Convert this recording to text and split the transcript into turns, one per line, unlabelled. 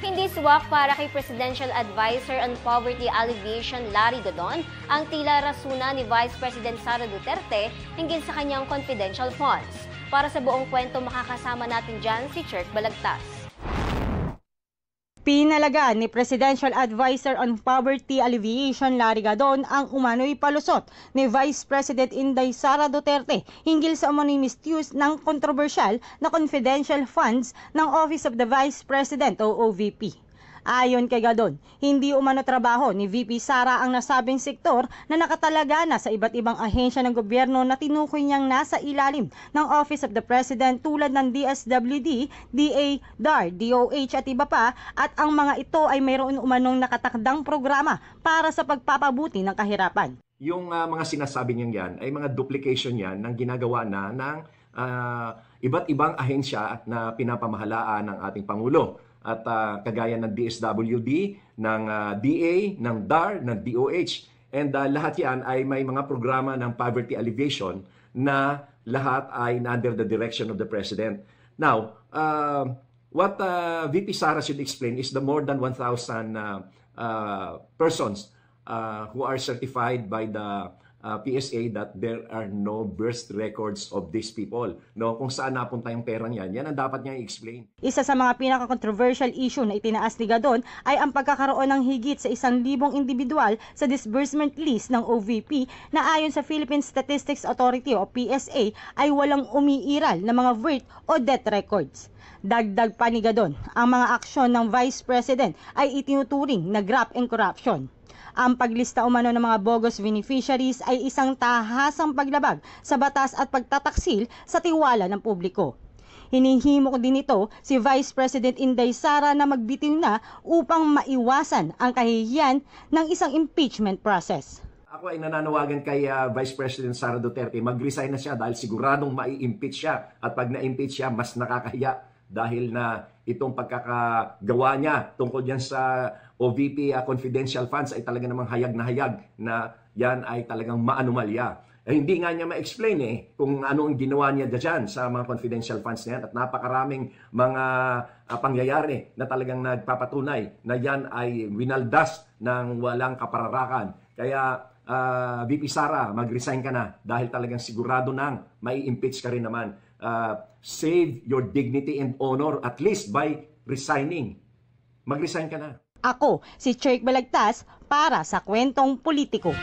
Hindi swak para kay Presidential Advisor on Poverty Alleviation Larry Dodon ang tila rasuna ni Vice President Sara Duterte hinggil sa kanyang confidential funds. Para sa buong kwento, makakasama natin dyan si Cherk Balagtas.
Pinalagaan ni Presidential Advisor on Poverty Alleviation Larry Dodon ang umano'y palusot ni Vice President Inday Sara Duterte hinggil sa umano'y misuse ng kontrobersyal na confidential funds ng Office of the Vice President o OVP. Ayon kay Dodon, hindi umano trabaho ni VP Sara ang nasabing sektor na nakatalaga na sa iba't ibang ahensya ng gobyerno na tinukoy niyang nasa ilalim ng Office of the President tulad ng DSWD, DA, DAR, DOH at iba pa, at ang mga ito ay mayroon umanong nakatakdang programa para sa pagpapabuti ng kahirapan.
Yung mga sinasabi niyang yan ay mga duplication yan ng ginagawa na ng iba't ibang ahensya na pinapamahalaan ng ating Pangulo. At kagaya ng DSWD, ng DA, ng DAR, ng DOH. And lahat yan ay may mga programa ng poverty alleviation na lahat ay under the direction of the President. Now, what VP Sara should explain is the more than 1,000 persons who are certified by the PSA that there are no birth records of these people. No, kung saan napunta yung perang yan ang dapat niya i-explain.
Isa sa mga pinaka-controversial issue na itinaas ni Dodon ay ang pagkakaroon ng higit sa 1,000 individual sa disbursement list ng OVP na ayon sa Philippine Statistics Authority o PSA ay walang umiiral na mga birth o death records. Dagdag pa ni Dodon, ang mga aksyon ng Vice President ay itinuturing na graft and corruption. Ang paglista umano ng mga bogus beneficiaries ay isang tahasang paglabag sa batas at pagtataksil sa tiwala ng publiko. Hinihimok din ito si Vice President Inday Sara na magbitiw na upang maiwasan ang kahihiyan ng isang impeachment process.
Ako ay nananawagan kay Vice President Sara Duterte, mag-resign na siya dahil siguradong mai-impeach siya. At pag na-impeach siya, mas nakakahiya dahil na itong pagkakagawa niya tungkol yan sa OVP confidential funds ay talaga namang hayag na yan ay talagang maanumalya. Hindi nga niya ma-explain kung ano ang ginawa niya dyan sa mga confidential funds na yan at napakaraming mga pangyayari na talagang nagpapatunay na yan ay winaldas ng walang kapararakan. Kaya VP Sara, mag-resign ka na dahil talagang sigurado nang mai-impeach ka rin naman. Save your dignity and honor at least by resigning. Mag-resign ka na.
Ako, si Cherk Balagtas para sa Kwentong Politiko.